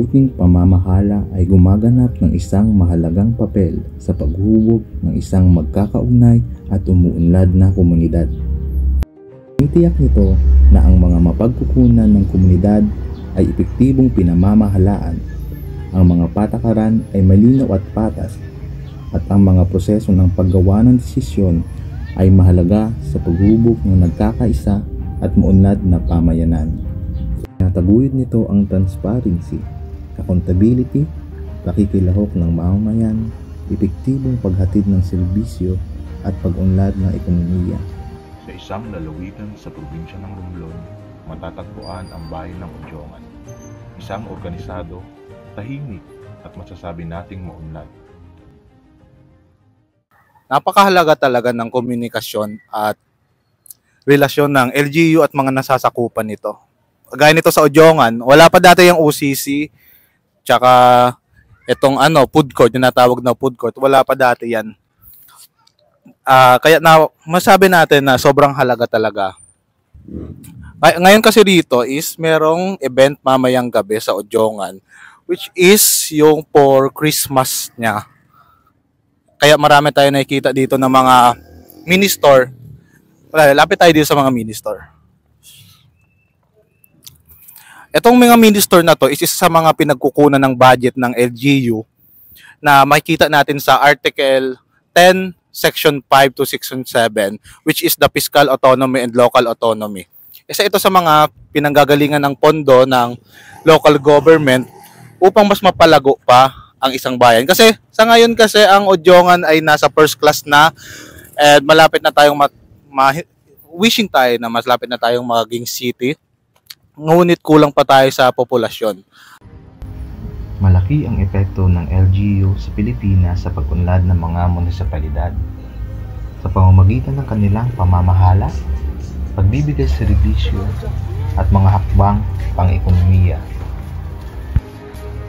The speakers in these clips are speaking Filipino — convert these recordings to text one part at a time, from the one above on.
mabuting pamamahala ay gumaganap ng isang mahalagang papel sa paghubog ng isang magkakaugnay at umuunlad na komunidad. Tinitiyak nito na ang mga mapagkukunan ng komunidad ay epektibong pinamamahalaan, ang mga patakaran ay malinaw at patas, at ang mga proseso ng paggawa ng desisyon ay mahalaga sa paghubog ng nagkakaisa at muunlad na pamayanan. Tinataguyod nito ang transparency, accountability, pakikilahok ng mamamayan, epektibong paghatid ng serbisyo at pag-unlad ng ekonomiya. Sa isang lalawigan sa probinsya ng Romblon, matatagpuan ang bayan ng Odjongan. Isang organisado, tahimik at masasabi nating maunlad. Napakahalaga talaga ng komunikasyon at relasyon ng LGU at mga nasasakupan nito. Gaya nito sa Odjongan, wala pa dati yung OCC, tsaka itong food court, yung natawag na food court, wala pa dati yan. Kaya masabi natin na sobrang halaga talaga. Ngayon kasi dito is merong event mamayang gabi sa Odjongan, which is yung for Christmas niya. Kaya marami tayo nakikita dito ng mga mini store. Lapit tayo dito sa mga mini store. Itong mga mini store na to is isa sa mga pinagkukunan ng budget ng LGU na makikita natin sa Article 10, Section 5 to Section 7, which is the fiscal autonomy and local autonomy. Isa ito sa mga pinanggagalingan ng pondo ng local government upang mas mapalago pa ang isang bayan. Kasi sa ngayon kasi ang Odjongan ay nasa first class na and malapit na tayong wishing tayo na mas lapit na tayong maging city. Ngunit kulang pa tayo sa populasyon. Malaki ang epekto ng LGU sa Pilipinas sa pag-unlad ng mga munisipalidad sa pamamagitan ng kanilang pamamahala, pagbibigay sa serbisyo at mga hakbang pang-ekonomiya.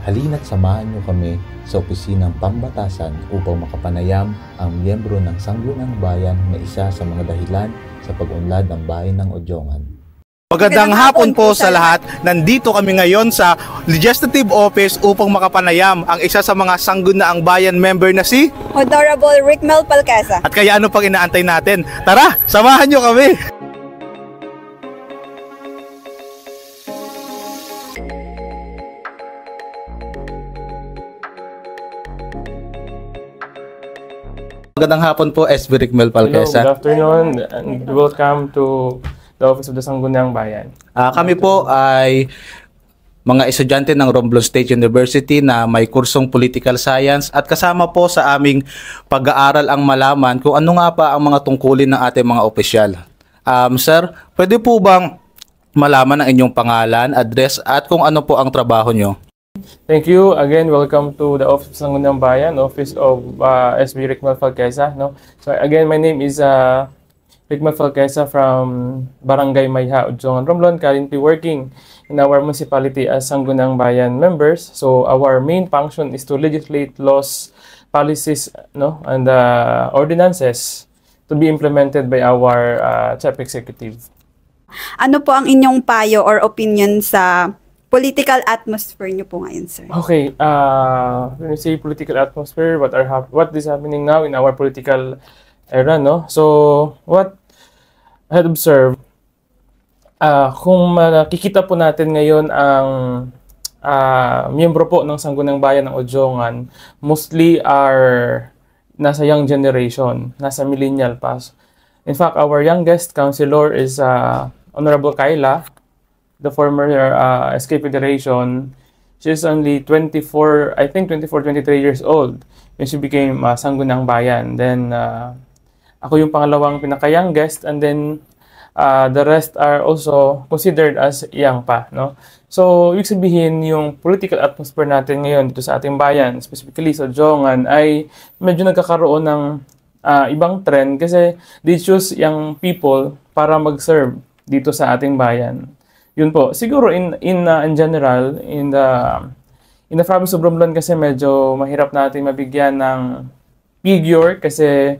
Halina't samahan niyo kami sa opisinang pambatasan upang makapanayam ang miyembro ng Sangguniang Bayan na isa sa mga dahilan sa pag-unlad ng bayan ng Odjongan. Magandang hapon po sa lahat. Nandito kami ngayon sa Legislative Office upang makapanayam ang isa sa mga Sangguniang Bayan member na si Honorable Rickmel Palquesa. At kaya ano pang inaantay natin? Tara, samahan nyo kami! Magandang hapon po, SB Rickmel Palquesa. Hello, good afternoon and welcome to the Office of the Sangguniang Bayan. Kami po ay mga estudyante ng Romblon State University na may kursong Political Science at kasama po sa aming pag-aaral ang malaman kung ano nga pa ang mga tungkulin ng ating mga opisyal. Sir, pwede po bang malaman ang inyong pangalan, address at kung ano po ang trabaho nyo? Thank you. Again, welcome to the Office of the Sangguniang Bayan, Office of SB Rickmel Palquesa. So again, my name is Rickmel Palquesa from Barangay Mayha, Odjongan, Romblon, currently working in our municipality as Sangguniang Bayan members. So our main function is to legislate laws, policies, and ordinances to be implemented by our Chief Executive. Ano po ang inyong payo or opinion sa political atmosphere niyo po ngayon, sir? Okay, when we say political atmosphere, what is happening now in our political era, no? So what I had observed, kung makikita po natin ngayon ang miyembro po ng Sangguniang Bayan ng Odjongan, mostly are nasa young generation, nasa millennial pa. In fact, our youngest councilor is Honorable Kyla, the former SK Federation. She's only 24, 23 years old when she became Sangguniang Bayan. Then, ako yung pangalawang pinaka-youngest, and then the rest are also considered as young pa, no? So, ibig sabihin, yung political atmosphere natin ngayon dito sa ating bayan, specifically sa Odjongan, ay medyo nagkakaroon ng ibang trend kasi they choose young people para mag-serve dito sa ating bayan. Yun po. Siguro in general, in the province of Romblon kasi medyo mahirap natin mabigyan ng figure kasi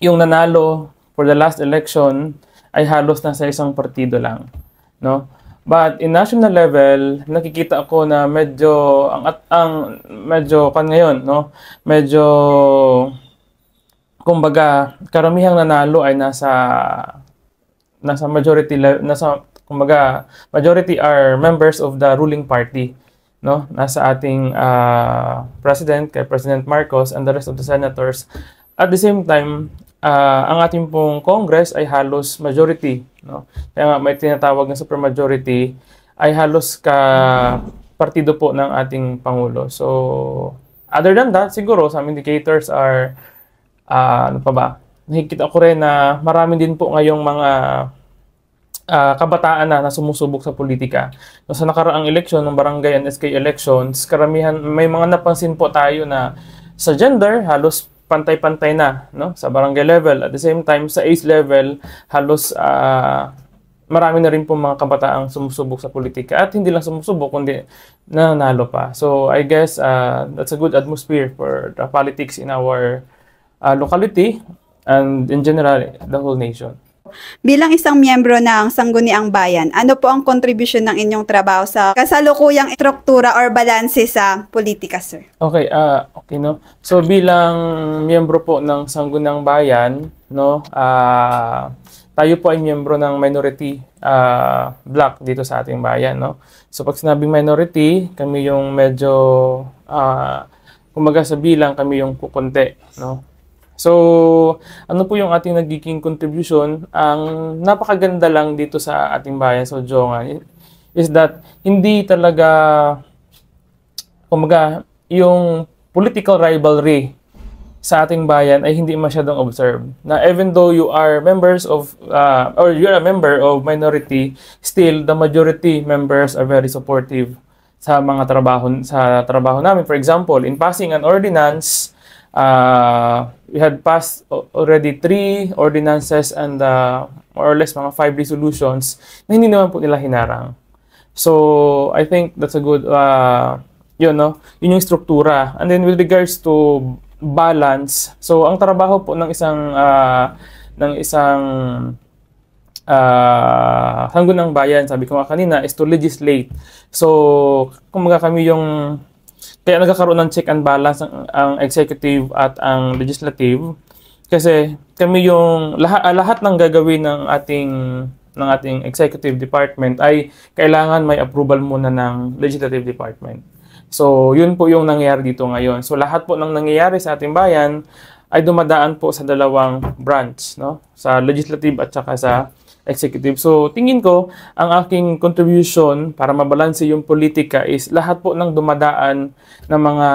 yung nanalo for the last election ay halos nasa isang partido lang, no? But in national level, nakikita ko na medyo medyo ngayon, no? Medyo kumbaga karamihang nanalo ay nasa majority kumbaga majority are members of the ruling party, no? Nasa ating president, kay President Marcos, and the rest of the senators. At the same time, ang ating pong Congress ay halos majority, no? Kaya nga may tinatawag na supermajority, ay halos partido po ng ating Pangulo. So, other than that, siguro some indicators are, ano pa ba? Nakikita ko rin na marami din po ngayong mga kabataan na sumusubok sa politika. No, sa nakaraang eleksyon, ng barangay and SK elections, karamihan, may mga napansin po tayo na sa gender, halos pantay-pantay na, no? Sa barangay level. At the same time, sa age level, halos marami na rin po mga kabataang sumusubok sa politika. At hindi lang sumusubok, kundi nanalo pa. So, I guess that's a good atmosphere for the politics in our locality and in general, the whole nation. Bilang isang miyembro ng Sangguniang Bayan, ano po ang contribution ng inyong trabaho sa kasalukuyang struktura or balanse sa politika, sir? Okay, okay, no. So bilang miyembro po ng Sangguniang Bayan, no, tayo po ay miyembro ng minority block dito sa ating bayan, no. So pag sinabing minority, kami yung medyo kumbaga sa bilang kami yung kukunti, no. So, ano po yung ating nagiging contribution? Ang napakaganda lang dito sa ating bayan sa Odionggan is that hindi talaga, kumbaga, yung political rivalry sa ating bayan ay hindi masyadong observed. Na even though you are members of, or you're a member of minority, still the majority members are very supportive sa mga trabaho namin. For example, in passing an ordinance, we had passed already 3 ordinances and more or less mga 5 resolutions na hindi naman po nila hinarang. So, I think that's a good, yun yung struktura. And then with regards to balance, so ang trabaho po ng isang Sangguniang Bayan, sabi ko nga kanina, is to legislate. So, kumbaga kami yung kaya nagkakaroon ng check and balance ang executive at ang legislative kasi kami yung lahat ng gagawin ng ating executive department ay kailangan may approval muna ng legislative department. So, yun po yung nangyayari dito ngayon. So, lahat po ng nangyayari sa ating bayan ay dumadaan po sa dalawang branch, no? Sa legislative at saka sa executive. So, tingin ko, ang aking contribution para mabalanse yung politika is lahat po ng dumadaan ng mga,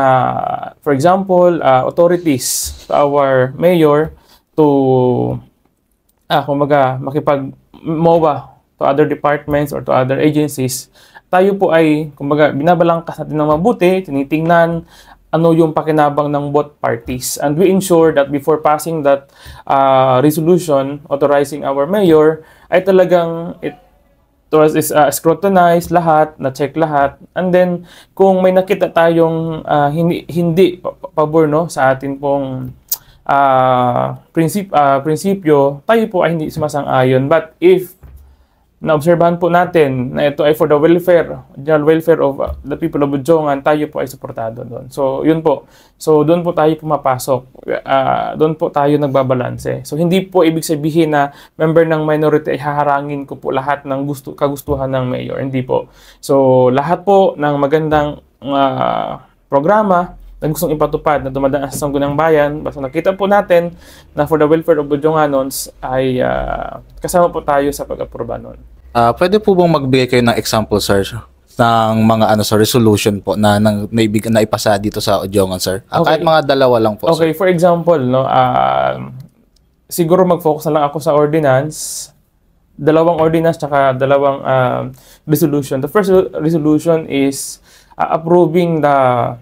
for example, authorities to our mayor to, kumbaga, makipag-MOA to other departments or to other agencies. Tayo po ay, kumbaga, binabalangkas natin ng mabuti, tinitingnan ano yung pakinabang ng both parties. And we ensure that before passing that resolution authorizing our mayor, ay talagang it was scrutinized lahat, na-check lahat. And then, kung may nakita tayong hindi pabor, no, sa atin pong prinsipyo, tayo po ay hindi sumasang-ayon. But if naobserbahan po natin na ito ay for the general welfare of the people of Odionggan, tayo po ay suportado doon. So, yun po. So, doon po tayo pumapasok. Doon po tayo nagbabalanse. So, hindi po ibig sabihin na member ng minority ay haharangin ko po lahat ng kagustuhan ng mayor. Hindi po. So, lahat po ng magandang programa na gustong ipatupad na dumadaan sa Sangguniang Bayan, basta nakita po natin na for the welfare of Odiongganons ay kasama po tayo sa pag-aproba nun. Pwede po bang magbigay kayo ng example, sir, ng mga resolution po na naipasa dito sa Odionggan, sir? Okay. Kahit mga dalawa lang po, okay, sir. For example, no, siguro mag-focus na lang ako sa ordinance. Dalawang ordinance tsaka dalawang resolution. The first resolution is approving the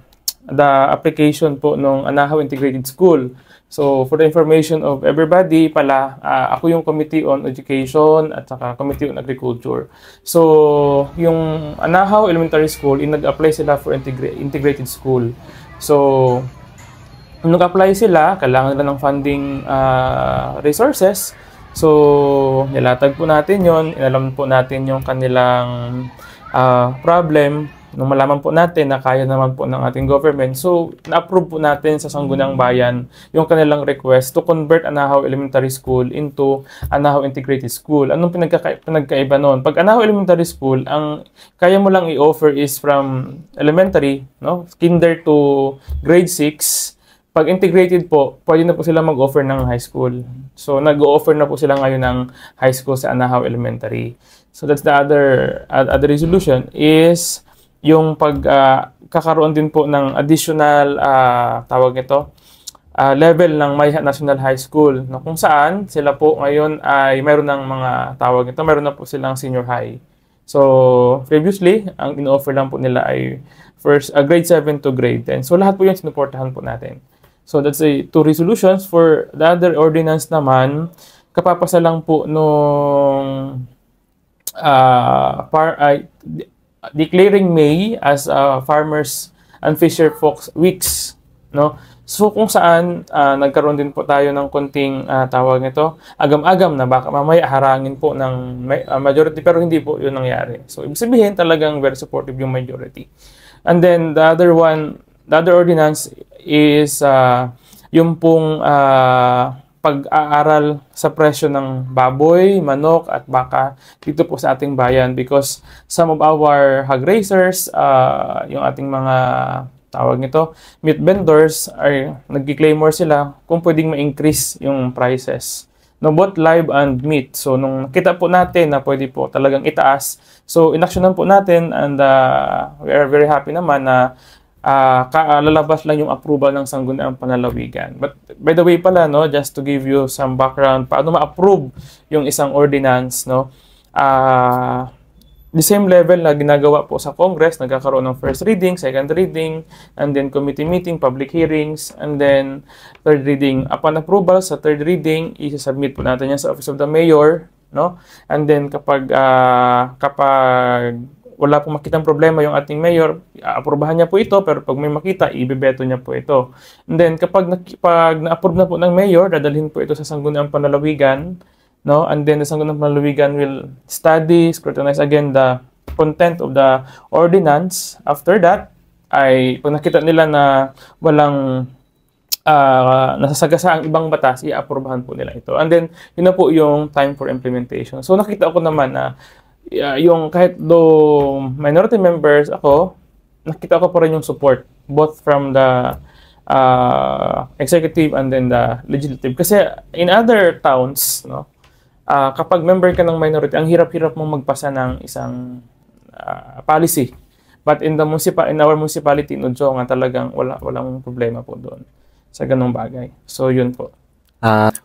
application po ng Anahaw Integrated School. So, for the information of everybody pala, ako yung Committee on Education at saka Committee on Agriculture. So, yung Anahaw Elementary School, nag-apply sila for integrated school. So, nung nag-apply sila, kailangan nila ng funding resources. So, nilatag po natin yon, inalam po natin yung kanilang problem. Nung malaman po natin na kaya naman po ng ating government, so na-approve po natin sa Sangguniang Bayan yung kanilang request to convert Anahaw Elementary School into Anahaw Integrated School. Anong pinagkaiba noon? Pag Anahaw Elementary School, ang kaya mo lang i-offer is from elementary, no, kinder to grade 6. Pag integrated po, pwede na po sila mag-offer ng high school. So nag-o-offer na po sila ngayon ng high school sa Anahaw Elementary. So that's the other resolution is yung kakaroon din po ng additional tawag ito level ng Mayha National High School, no, kung saan sila po ngayon ay mayroon ng mga tawag ito, mayroon na po silang senior high. So previously ang in-offer lang po nila ay first grade 7 to grade 10. So lahat po yun sinuportahan po natin. So that's two resolutions. For the other ordinance naman, kapapasa lang po nung declaring May as Farmers and Fisher Folks Weeks, no? So kung saan nagkaroon din po tayo ng konting tawag nito, agam-agam na baka mamaya harangin po ng majority, pero hindi po 'yun nangyari. So ibig sabihin talagang very supportive yung majority. And then the other ordinance is yung pong pag-aaral sa presyo ng baboy, manok, at baka dito po sa ating bayan, because some of our hog raisers, yung ating mga tawag nito, meat vendors, ay nag-claim more sila kung pwedeng ma-increase yung prices. No, both live and meat. So nung nakita po natin na pwede po talagang itaas, so inaksyonan po natin, and we are very happy naman na lalabas lang yung approval ng Sangguniang Panlalawigan. But by the way pala, no, just to give you some background, paano ma-approve yung isang ordinance, no? The same level na ginagawa po sa Congress, nagkakaroon ng first reading, second reading, and then committee meeting, public hearings, and then third reading. Upon approval sa third reading, i-submit po natin yan sa Office of the Mayor, no? And then kapag wala pong makitang problema yung ating mayor, aprobahan niya po ito, pero pag may makita, ibebeto niya po ito. And then, kapag na-approve na po ng mayor, dadalhin po ito sa Sangguniang Panlalawigan, no? And then, the Sangguniang Panlalawigan will study, scrutinize again the content of the ordinance. After that, ay pag nakita nila na walang nasasagasa ang ibang batas, i-aprobahan po nila ito. And then, yun na po yung time for implementation. So, nakita ko naman na yung kahit though minority members ako, nakita ko pa rin yung support both from the executive and then the legislative. Kasi in other towns, no, kapag member ka ng minority, ang hirap-hirap mong magpasa ng isang policy. But in our municipality in Udjongan, talagang walang problema po doon sa ganung bagay. So yun po.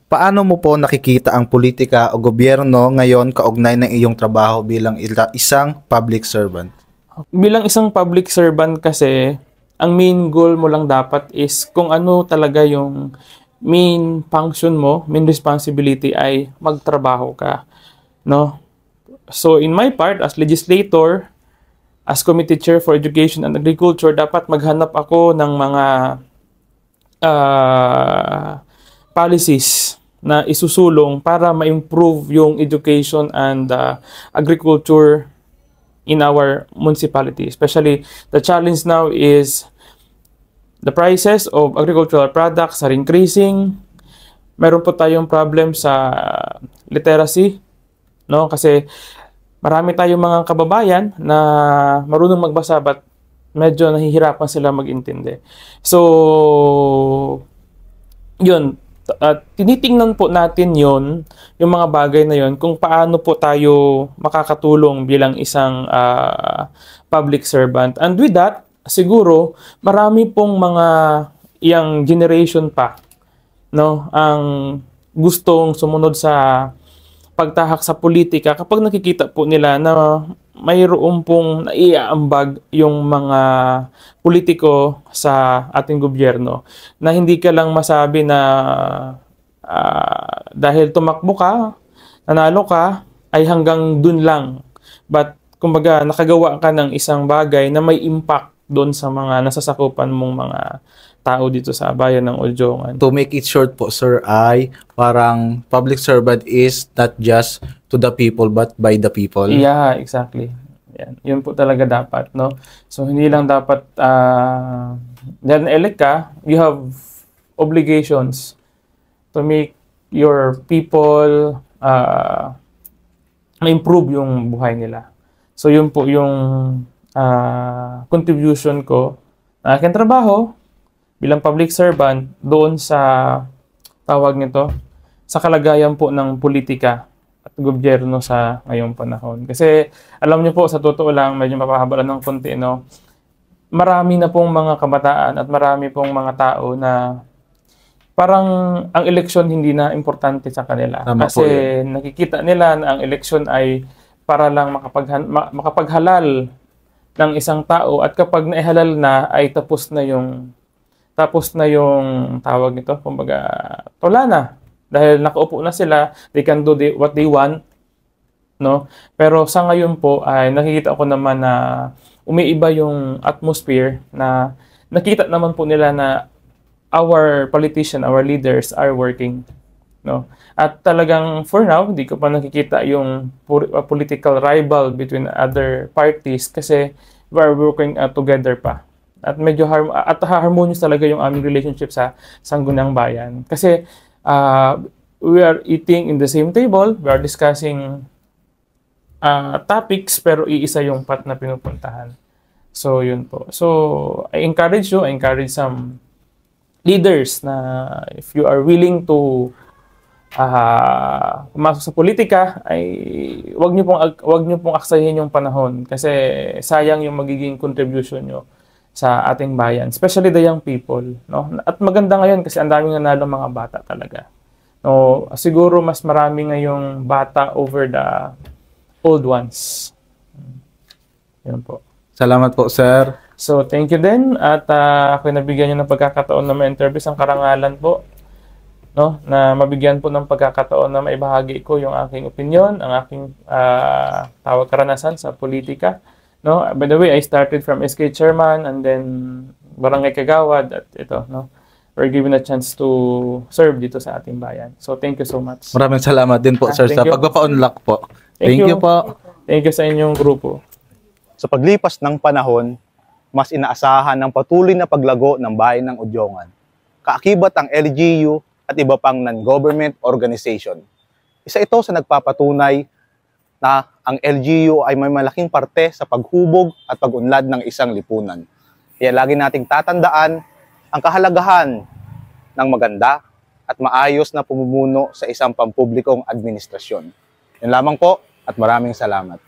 Paano mo po nakikita ang politika o gobyerno ngayon kaugnay ng iyong trabaho bilang isang public servant? Bilang isang public servant kasi, ang main goal mo lang dapat is kung ano talaga yung main function mo, main responsibility ay magtrabaho ka, no? So in my part as legislator, as committee chair for education and agriculture, dapat maghanap ako ng mga policies na isusulong para ma-improve yung education and agriculture in our municipality. Especially, the challenge now is the prices of agricultural products are increasing. Meron po tayong problem sa literacy, no? Kasi marami tayong mga kababayan na marunong magbasa but medyo nahihirapan sila mag-intindi. So, yun. Tinitingnan po natin yung mga bagay na yon, kung paano po tayo makakatulong bilang isang public servant. And with that, siguro, marami pong mga young generation pa, no, ang gustong sumunod sa pagtahak sa politika kapag nakikita po nila na mayroon pong naiaambag yung mga politiko sa ating gobyerno, na hindi ka lang masabi na dahil tumakbo ka, nanalo ka, ay hanggang dun lang. But kumbaga nakagawa ka ng isang bagay na may impact doon sa mga nasasakupan mong mga tao dito sa bayan ng Oljongan. To make it short po, sir, ay parang public servant is not just to the people but by the people. Yeah, exactly. Yan. Yun po talaga dapat, no? So, hindi lang dapat, dahil na-elect ka, you have obligations to make your people ma-improve yung buhay nila. So, yun po yung contribution ko na aking trabaho bilang public servant doon sa tawag nito, sa kalagayan po ng politika at gobyerno sa ngayong panahon. Kasi alam niyo po, sa totoo lang, medyo mapahabalan ng konti, no? Marami na pong mga kabataan at marami pong mga tao na parang ang eleksyon hindi na importante sa kanila. Tama kasi po yun. nakikita nila na ang eleksyon ay para lang makapaghalal ng isang tao, at kapag naihalal na ay tapos na yung tawag nito, kumbaga wala na. Dahil nakaupo na sila, they can do what they want, no? Pero sa ngayon po ay nakikita ko naman na umiiba yung atmosphere, na nakita naman po nila na our politician, our leaders are working, no? At talagang for now, hindi ko pa nakikita yung political rival between other parties kasi we are working together pa. At medyo harmonious talaga yung aming relationship sa Sangguniang Bayan. Kasi we are eating in the same table, we are discussing topics, pero iisa yung path na pinupuntahan. So, yun po. So, I encourage some leaders na if you are willing to pumasok sa politika, ay wag niyo pong aksayin yung panahon, kasi sayang yung magiging contribution nyo sa ating bayan, especially the young people, no? At maganda ngayon kasi ang daming nanalo mga bata talaga. No, siguro mas marami ngayong bata over the old ones. Yun po. Salamat po, sir. So, thank you din, at ako nabigyan niyo ng pagkakataon na ma-interview ang karangalan po, no? Na mabigyan po ng pagkakataon na maibahagi ko yung aking opinion, ang aking karanasan sa politika. No, by the way, I started from SK Chairman and then Barangay Kagawad, at ito, no, we're given a chance to serve dito sa ating bayan. So, thank you so much. Maraming salamat din po, sir, sa pagpapa-unlock po. Thank you po. Thank you sa inyong grupo. Sa paglipas ng panahon, mas inaasahan ng patuloy na paglago ng bayan ng Oljongan. Kaakibat ang LGU at iba pang non-government organization. Isa ito sa nagpapatunay na ang LGU ay may malaking parte sa paghubog at pag-unlad ng isang lipunan. Kaya lagi nating tatandaan ang kahalagahan ng maganda at maayos na pamumuno sa isang pampublikong administrasyon. Yan lamang po, at maraming salamat.